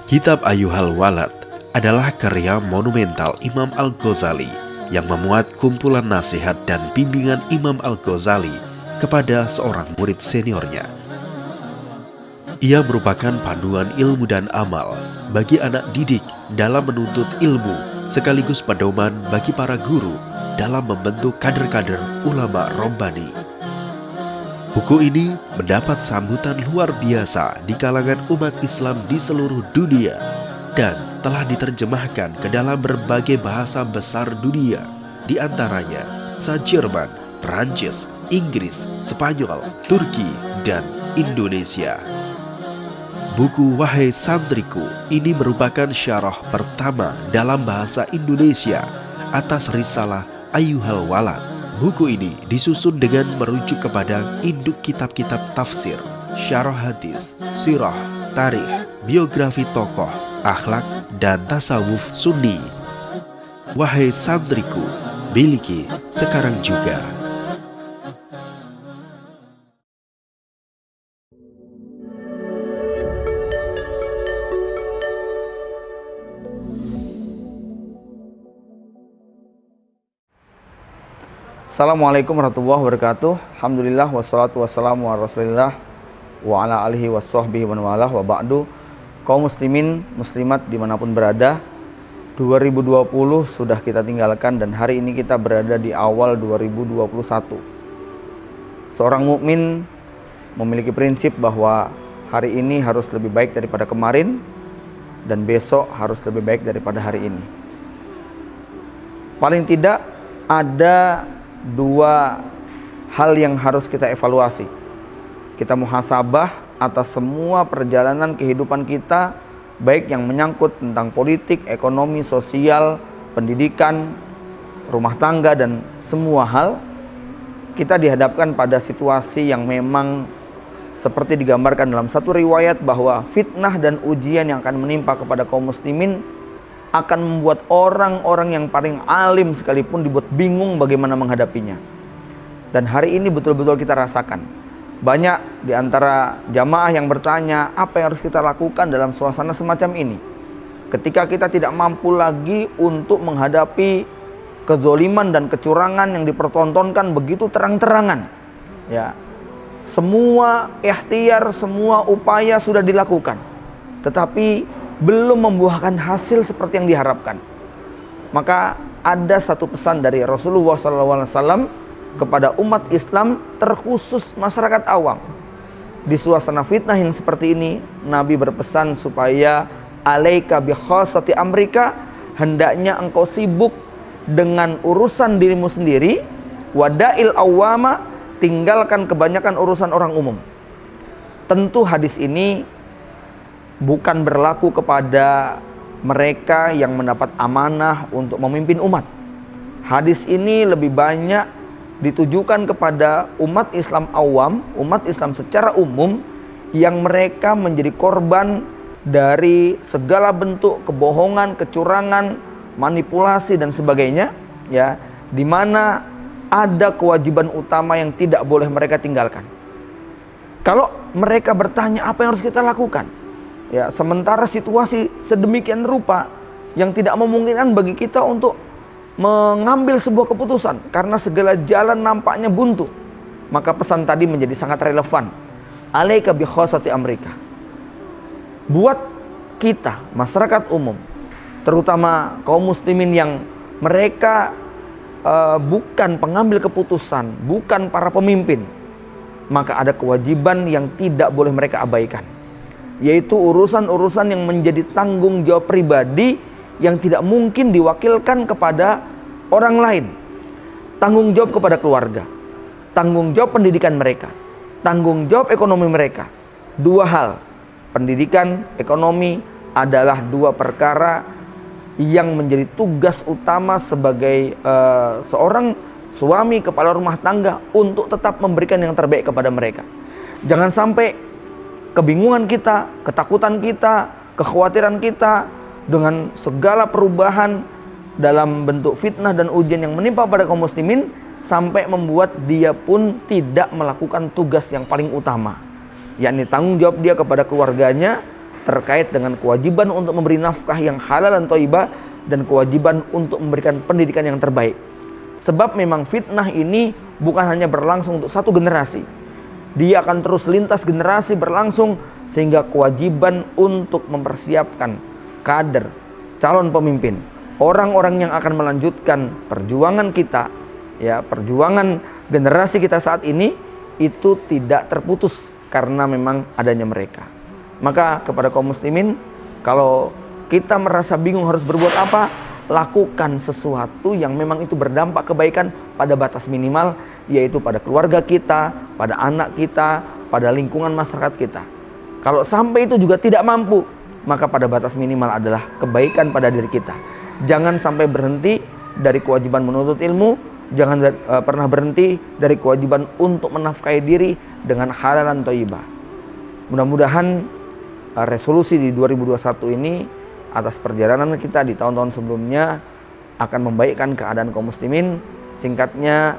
Kitab Ayyuhal Walad adalah karya monumental Imam Al-Ghazali yang memuat kumpulan nasihat dan bimbingan Imam Al-Ghazali kepada seorang murid seniornya. Ia merupakan panduan ilmu dan amal bagi anak didik dalam menuntut ilmu, sekaligus pedoman bagi para guru dalam membentuk kader-kader ulama Rabbani. Buku ini mendapat sambutan luar biasa di kalangan umat Islam di seluruh dunia dan telah diterjemahkan ke dalam berbagai bahasa besar dunia, di antaranya bahasa Jerman, Perancis, Inggris, Spanyol, Turki, dan Indonesia. Buku Wahai Santriku ini merupakan syarah pertama dalam bahasa Indonesia atas risalah Ayyuhal Walad. Buku ini disusun dengan merujuk kepada induk kitab-kitab tafsir, syarah hadis, sirah, tarikh, biografi tokoh, akhlak, dan tasawuf sunni. Wahai santriku, miliki sekarang juga. Assalamualaikum warahmatullahi wabarakatuh. Alhamdulillah wassalatu wassalamu ala rasulillah wa ala alihi wassahbihi wa walah wa ba'du. Kaum muslimin, muslimat dimanapun berada, 2020 sudah kita tinggalkan dan hari ini kita berada di awal 2021. Seorang mukmin memiliki prinsip bahwa hari ini harus lebih baik daripada kemarin dan besok harus lebih baik daripada hari ini. Paling tidak ada dua hal yang harus kita evaluasi. Kita muhasabah atas semua perjalanan kehidupan kita, baik yang menyangkut tentang politik, ekonomi, sosial, pendidikan, rumah tangga, dan semua hal. Kita dihadapkan pada situasi yang memang seperti digambarkan dalam satu riwayat bahwa fitnah dan ujian yang akan menimpa kepada kaum muslimin akan membuat orang-orang yang paling alim sekalipun dibuat bingung bagaimana menghadapinya. Dan hari ini betul-betul kita rasakan. Banyak di antara jamaah yang bertanya, apa yang harus kita lakukan dalam suasana semacam ini? Ketika kita tidak mampu lagi untuk menghadapi kezoliman dan kecurangan yang dipertontonkan begitu terang-terangan. Ya, semua ikhtiar, semua upaya sudah dilakukan, tetapi belum membuahkan hasil seperti yang diharapkan. Maka ada satu pesan dari Rasulullah SAW kepada umat Islam, terkhusus masyarakat awam. Di suasana fitnah yang seperti ini, Nabi berpesan supaya alaika bi khassati amrika, hendaknya engkau sibuk dengan urusan dirimu sendiri, wadail awama, tinggalkan kebanyakan urusan orang umum. Tentu hadis ini bukan berlaku kepada mereka yang mendapat amanah untuk memimpin umat. Hadis ini lebih banyak ditujukan kepada umat Islam awam, umat Islam secara umum yang mereka menjadi korban dari segala bentuk kebohongan, kecurangan, manipulasi dan sebagainya, ya, di mana ada kewajiban utama yang tidak boleh mereka tinggalkan. Kalau mereka bertanya apa yang harus kita lakukan? Ya, sementara situasi sedemikian rupa yang tidak memungkinkan bagi kita untuk mengambil sebuah keputusan karena segala jalan nampaknya buntu, maka pesan tadi menjadi sangat relevan. Alaika bi khassati amrika. Buat kita, masyarakat umum, terutama kaum muslimin yang mereka bukan pengambil keputusan, bukan para pemimpin, maka ada kewajiban yang tidak boleh mereka abaikan, yaitu urusan-urusan yang menjadi tanggung jawab pribadi yang tidak mungkin diwakilkan kepada orang lain. Tanggung jawab kepada keluarga, tanggung jawab pendidikan mereka, tanggung jawab ekonomi mereka. Dua hal, pendidikan, ekonomi adalah dua perkara yang menjadi tugas utama sebagai seorang suami kepala rumah tangga untuk tetap memberikan yang terbaik kepada mereka. Jangan sampai kebingungan kita, ketakutan kita, kekhawatiran kita dengan segala perubahan dalam bentuk fitnah dan ujian yang menimpa pada kaum muslimin sampai membuat dia pun tidak melakukan tugas yang paling utama, yakni tanggung jawab dia kepada keluarganya, terkait dengan kewajiban untuk memberi nafkah yang halal dan thayyibah dan kewajiban untuk memberikan pendidikan yang terbaik. Sebab memang fitnah ini bukan hanya berlangsung untuk satu generasi. Dia akan terus lintas generasi berlangsung, sehingga kewajiban untuk mempersiapkan kader, calon pemimpin, orang-orang yang akan melanjutkan perjuangan kita, ya, perjuangan generasi kita saat ini, itu tidak terputus karena memang adanya mereka. Maka kepada kaum muslimin, kalau kita merasa bingung harus berbuat apa, lakukan sesuatu yang memang itu berdampak kebaikan pada batas minimal, yaitu pada keluarga kita, pada anak kita, pada lingkungan masyarakat kita. Kalau sampai itu juga tidak mampu, maka pada batas minimal adalah kebaikan pada diri kita. Jangan sampai berhenti dari kewajiban menuntut ilmu, jangan pernah berhenti dari kewajiban untuk menafkahi diri dengan halal dan thayyibah. Mudah-mudahan resolusi di 2021 ini atas perjalanan kita di tahun-tahun sebelumnya akan membaikkan keadaan kaum muslimin. Singkatnya,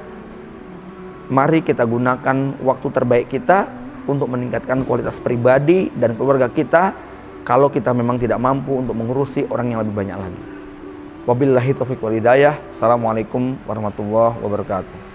mari kita gunakan waktu terbaik kita untuk meningkatkan kualitas pribadi dan keluarga kita, kalau kita memang tidak mampu untuk mengurusi orang yang lebih banyak lagi. Wabillahi taufiq wal hidayah. Assalamualaikum warahmatullahi wabarakatuh.